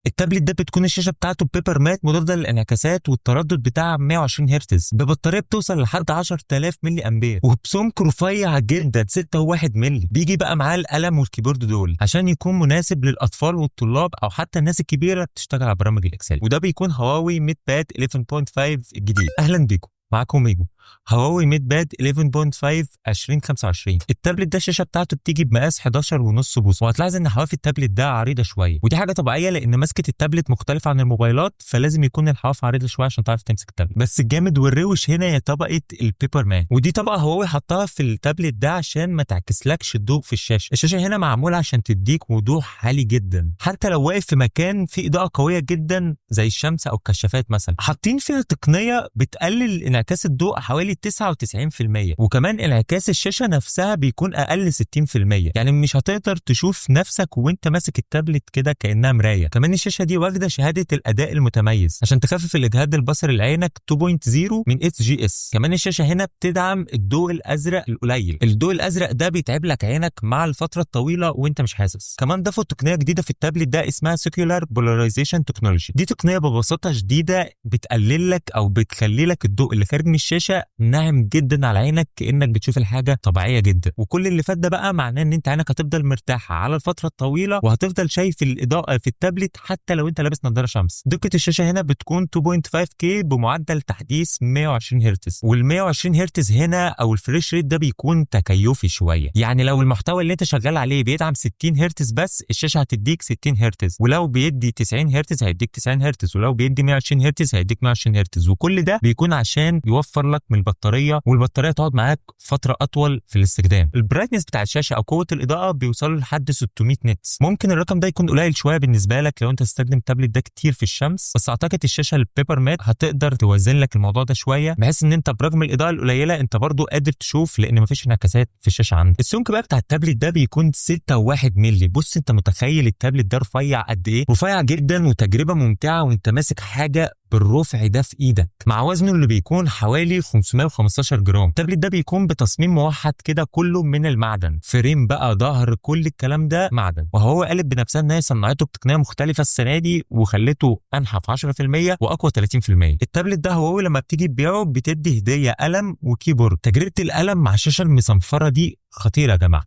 التابلت ده بتكون الشاشه بتاعته بيبر مات مضاده للانعكاسات، والتردد بتاعها 120 هرتز، ببطاريه بتوصل لحد 10000 ملي امبير، وبسمك رفيع جدا 6.1 ملي. بيجي بقى معاه القلم والكيبورد دول عشان يكون مناسب للاطفال والطلاب او حتى الناس الكبيره بتشتغل على برامج الاكسل. وده بيكون هواوي ميت باد 11.5 الجديد. اهلا بيكم، معاكم ميجو. هواوي ميت باد 11.5 2025. التابلت ده الشاشه بتاعته بتيجي بمقاس 11.5 بوصه، وهتلاحظ ان حواف التابلت ده عريضه شويه، ودي حاجه طبيعيه لان مسكه التابلت مختلفه عن الموبايلات، فلازم يكون الحواف عريضه شويه عشان تعرف تمسك التابلت. بس الجامد والروش هنا هي طبقه البيبر مان، ودي طبقه هواوي حطها في التابلت ده عشان ما تعكسلكش الضوء في الشاشه. الشاشه هنا معموله عشان تديك وضوح عالي جدا حتى لو واقف في مكان فيه اضاءه قويه جدا زي الشمس او الكشافات مثلا. حاطين فيها تقنيه بتقلل انعكاس الضوء حوالي 99%، وكمان انعكاس الشاشه نفسها بيكون اقل 60%، يعني مش هتقدر تشوف نفسك وانت ماسك التابلت كده كانها مرايه. كمان الشاشه دي واخده شهاده الاداء المتميز عشان تخفف الاجهاد البصري لعينك 2.0 من SGS. كمان الشاشه هنا بتدعم الضوء الازرق القليل. الضوء الازرق ده بيتعب لك عينك مع الفتره الطويله وانت مش حاسس. كمان ضافوا تقنيه جديده في التابلت ده اسمها سيكولار بولاريزيشن تكنولوجي. دي تقنيه ببساطه شديده بتقلل لك او بتخلي لك الضوء اللي خارج من الشاشه ناعم جدا على عينك كانك بتشوف الحاجه طبيعيه جدا. وكل اللي فات ده بقى معناه ان انت عينك هتفضل مرتاحه على الفتره الطويله، وهتفضل شايف الاضاءه في التابلت حتى لو انت لابس نظاره شمس. دقه الشاشه هنا بتكون 2.5K بمعدل تحديث 120 هرتز، وال 120 هرتز هنا او الفريش ريت ده بيكون تكيفي شويه، يعني لو المحتوى اللي انت شغال عليه بيدعم 60 هرتز بس الشاشه هتديك 60 هرتز، ولو بيدي 90 هرتز هيديك 90 هرتز، ولو بيدي 120 هرتز هيديك 120 هرتز. وكل ده بيكون عشان يوفر لك من البطاريه، والبطاريه تقعد معاك فتره اطول في الاستخدام. البرايتنس بتاع الشاشه او قوه الاضاءه بيوصلوا لحد 600 نتس. ممكن الرقم ده يكون قليل شويه بالنسبه لك لو انت تستخدم التابلت ده كتير في الشمس، بس اعتقد الشاشه البيبر مات هتقدر توازن لك الموضوع ده شويه، بحيث ان انت برغم الاضاءه القليله انت برضو قادر تشوف لان مفيش انعكاسات في الشاشه عندك. السمك بقى بتاع التابلت ده بيكون 6.1 مللي. بص انت متخيل التابلت ده رفيع قد ايه؟ رفيع جدا، وتجربه ممتعه وانت ماسك حاجه بالرفع ده في ايدك مع وزنه اللي بيكون حوالي 515 جرام. التابلت ده بيكون بتصميم موحد كده كله من المعدن، فريم بقى، ظهر، كل الكلام ده معدن. وهو قالب بنفسها ان هي صنعته بتقنيه مختلفه السنه دي وخلته انحف 10% واقوى 30%. التابلت ده هواوي لما بتيجي تبيعه بتدي هديه قلم وكيبورد. تجربه القلم مع الشاشه المصنفره دي خطيره يا جماعه،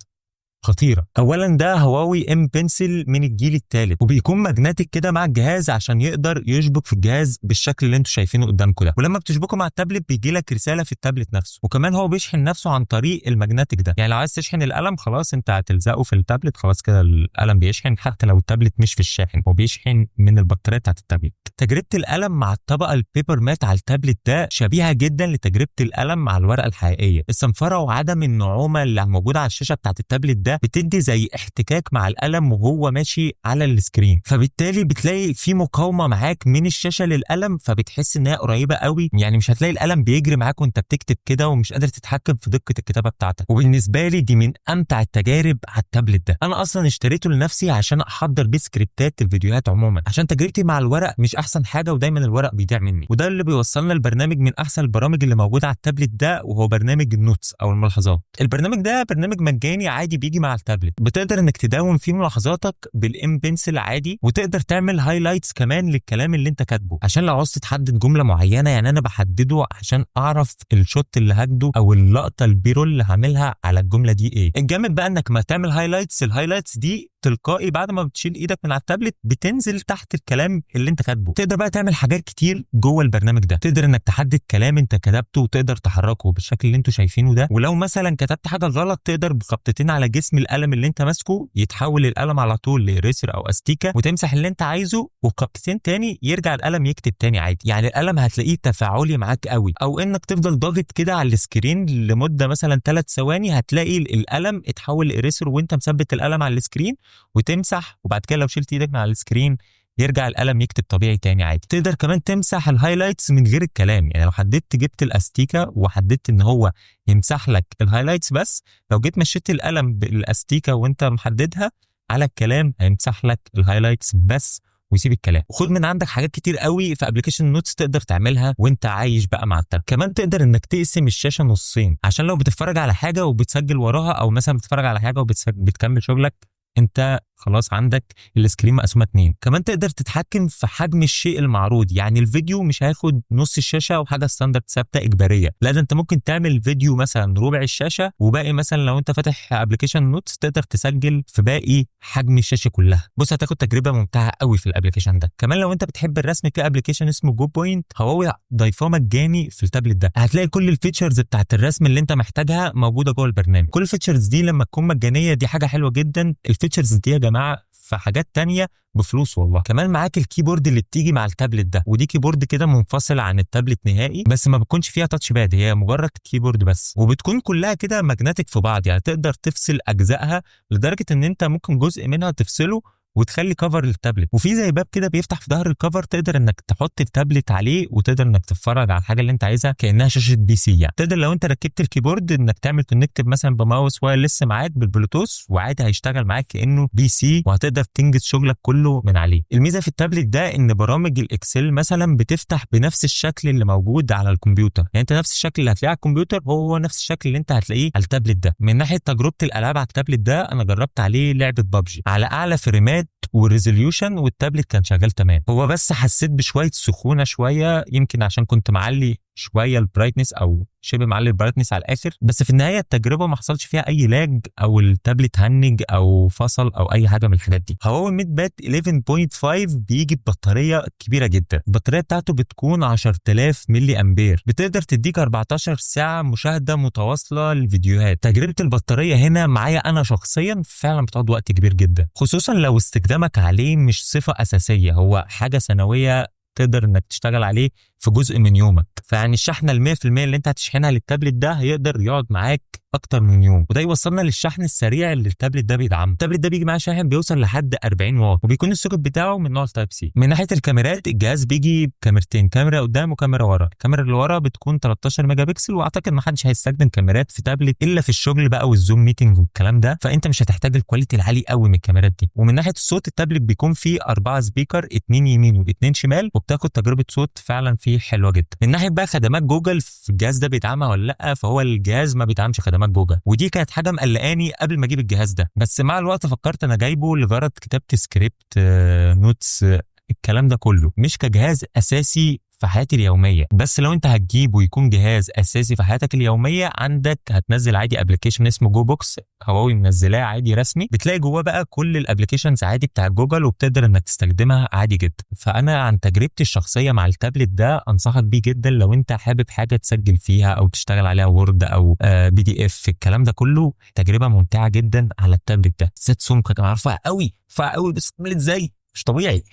خطيره. اولا ده هواوي ام بنسل من الجيل الثالث، وبيكون ماجنتيك كده مع الجهاز عشان يقدر يشبك في الجهاز بالشكل اللي انتم شايفينه قدامكم ده. ولما بتشبكه مع التابلت بيجي لك رساله في التابلت نفسه، وكمان هو بيشحن نفسه عن طريق الماجنتيك ده. يعني لو عايز تشحن القلم خلاص انت هتلزقه في التابلت، خلاص كده القلم بيشحن حتى لو التابلت مش في الشاحن، هو بيشحن من البطاريه بتاعت التابلت. تجربه القلم مع الطبقه البيبر مات على التابلت ده شبيهه جدا لتجربه القلم مع الورقه الحقيقيه. الصنفره وعدم النعومه اللي موجوده على الشاشه بتاعت التابلت ده بتدي زي احتكاك مع القلم وهو ماشي على السكرين، فبالتالي بتلاقي في مقاومه معاك من الشاشه للقلم، فبتحس ان هي قريبه قوي. يعني مش هتلاقي القلم بيجري معاك وانت بتكتب كده ومش قادر تتحكم في دقه الكتابه بتاعتك. وبالنسبه لي دي من امتع التجارب على التابلت ده. انا اصلا اشتريته لنفسي عشان احضر بيه سكريبتات الفيديوهات عموما، عشان تجربتي مع الورق مش احسن حاجه ودايما الورق بيضيع مني. وده اللي بيوصلنا لبرنامج من احسن البرامج اللي موجوده على التابلت ده، وهو برنامج النوتس او الملاحظات. البرنامج ده برنامج مجاني عادي بيجي مع التابلت، بتقدر انك تدون فيه ملاحظاتك بالام بنسل عادي، وتقدر تعمل هايلايتس كمان للكلام اللي انت كاتبه عشان لو عاوز تحدد جمله معينه. يعني انا بحدده عشان اعرف الشوت اللي هاخده او اللقطه البيرول اللي هعملها على الجمله دي ايه. الجامد بقى انك ما تعمل هايلايتس، الهايلايتس دي تلقائي بعد ما بتشيل ايدك من على التابلت بتنزل تحت الكلام اللي انت كاتبه. تقدر بقى تعمل حاجات كتير جوه البرنامج ده، تقدر انك تحدد كلام انت كتبته وتقدر تحركه بالشكل اللي انتوا شايفينه ده. ولو مثلا كتبت حاجه غلط تقدر بخبطتين على جسم القلم اللي انت ماسكه يتحول القلم على طول لإريسر او استيكه، وتمسح اللي انت عايزه، وبخبطتين تاني يرجع القلم يكتب تاني عادي. يعني القلم هتلاقيه تفاعلي معاك قوي. او انك تفضل ضاغط كده على السكرين لمده مثلا 3 ثواني هتلاقي القلم اتحول لإريسر وانت مثبت القلم على السكرين، وتمسح، وبعد كده لو شلت ايدك من على السكرين يرجع القلم يكتب طبيعي تاني عادي. تقدر كمان تمسح الهايلايتس من غير الكلام، يعني لو حددت جبت الاستيكه وحددت ان هو يمسح لك الهايلايتس بس، لو جيت مشيت القلم بالاستيكه وانت محددها على الكلام هيمسح لك الهايلايتس بس ويسيب الكلام. وخد من عندك حاجات كتير قوي في ابلكيشن نوتس تقدر تعملها وانت عايش بقى مع التاب. كمان تقدر انك تقسم الشاشه نصين عشان لو بتتفرج على حاجه وبتسجل وراها، او مثلا بتتفرج على حاجه وبتكمل شغلك، انت خلاص عندك السكرين مقسومه 2. كمان تقدر تتحكم في حجم الشيء المعروض، يعني الفيديو مش هياخد نص الشاشه وحاجه ستاندرد ثابته اجباريه، لا ده انت ممكن تعمل فيديو مثلا ربع الشاشه، وباقي مثلا لو انت فاتح ابلكيشن نوتس تقدر تسجل في باقي حجم الشاشه كلها. بص هتاخد تجربه ممتعه قوي في الابلكيشن ده. كمان لو انت بتحب الرسم في ابلكيشن اسمه جو بوينت، هواوي ضايفاه مجاني في التابلت ده، هتلاقي كل الفيتشرز بتاعت الرسم اللي انت محتاجها موجوده جوه البرنامج. كل الفيتشرز دي لما تكون مجانيه دي حاجه حلوه جدا. الفيتشرز دي يا جماعه في حاجات تانية بفلوس والله. كمان معاك الكيبورد اللي بتيجي مع التابلت ده، ودي كيبورد كده منفصل عن التابلت نهائي، بس ما بتكونش فيها تاتش باد، هي مجرد كيبورد بس، وبتكون كلها كده ماجنتيك في بعض، يعني تقدر تفصل اجزائها لدرجه ان انت ممكن جزء منها تفصله وتخلي كفر للتابلت. وفي زي باب كده بيفتح في ظهر الكفر، تقدر انك تحط التابلت عليه وتقدر انك تتفرج على الحاجه اللي انت عايزها كانها شاشه بي سي. يعني تقدر لو انت ركبت الكيبورد انك تعمل كونكت مثلا بماوس وايرلس معاك بالبلوتوث، وعادي هيشتغل معاك كانه بي سي، وهتقدر تنجز شغلك كله من عليه. الميزه في التابلت ده ان برامج الاكسل مثلا بتفتح بنفس الشكل اللي موجود على الكمبيوتر، يعني انت نفس الشكل اللي هتلاقيه على الكمبيوتر هو نفس الشكل اللي انت هتلاقيه على التابلت ده. من ناحيه تجربه الالعاب على التابلت ده، انا جربت عليه لعبه بابجي على اعلى فريمات وريزوليوشن، والتابلت كان شغال تمام. هو بس حسيت بشويه سخونه شويه، يمكن عشان كنت معلي شويه البرايتنس او شبه معلي البرايتنس على الاخر، بس في النهايه التجربه ما حصلش فيها اي لاج او التابلت هنج او فصل او اي حاجه من الحاجات دي. هواوي ميت بات 11.5 بيجي ببطاريه كبيره جدا، البطاريه بتاعته بتكون 10000 ملي امبير، بتقدر تديك 14 ساعه مشاهده متواصله للفيديوهات. تجربه البطاريه هنا معايا انا شخصيا فعلا بتقعد وقت كبير جدا، خصوصا لو استخدامك عليه مش صفه اساسيه، هو حاجه ثانويه تقدر انك تشتغل عليه في جزء من يومك. فيعني الشحنه ال 100% اللي انت هتشحنها للتابلت ده هيقدر يقعد معاك اكتر من يوم، وده يوصلنا للشحن السريع اللي التابلت ده بيدعمه. التابلت ده بيجي معاه شاحن بيوصل لحد 40 واط، وبيكون السوكت بتاعه من نوع تايب سي. من ناحيه الكاميرات، الجهاز بيجي بكاميرتين، كاميرا قدام وكاميرا ورا. الكاميرا اللي ورا بتكون 13 ميجا بكسل، واعتقد ما حدش هيستخدم كاميرات في تابلت الا في الشغل بقى والزوم ميتنج والكلام ده، فانت مش هتحتاج الكواليتي العالي قوي من الكاميرات دي. ومن ناحيه الصوت، التابلت بيكون فيه 4 سبيكر، 2 يمين و2 شمال، وبتاخد تجربه صوت فعلا فيه حلوه جدا. من ناحيه بقى خدمات جوجل في الجهاز ده بيدعمها ولا لا، فهو الجهاز ما بيدعمش خدمات جوجل، ودي كانت حاجه مقلقاني قبل ما اجيب الجهاز ده، بس مع الوقت فكرت انا جايبه لغرض كتابه سكريبت، نوتس، الكلام ده كله، مش كجهاز اساسي في حياتي اليوميه. بس لو انت هتجيب ويكون جهاز اساسي في حياتك اليوميه، عندك هتنزل عادي ابلكيشن اسمه جو بوكس، هواوي منزلاه عادي رسمي، بتلاقي جواه بقى كل الابلكيشنز عادي بتاع جوجل، وبتقدر انك تستخدمها عادي جدا. فانا عن تجربتي الشخصيه مع التابلت ده انصحك بيه جدا لو انت حابب حاجه تسجل فيها او تشتغل عليها وورد او بي دي اف، الكلام ده كله تجربه ممتعه جدا على التابلت ده. زيت سمكه كمان رفيع قوي رفيع قوي، بس عامل ازاي مش طبيعي.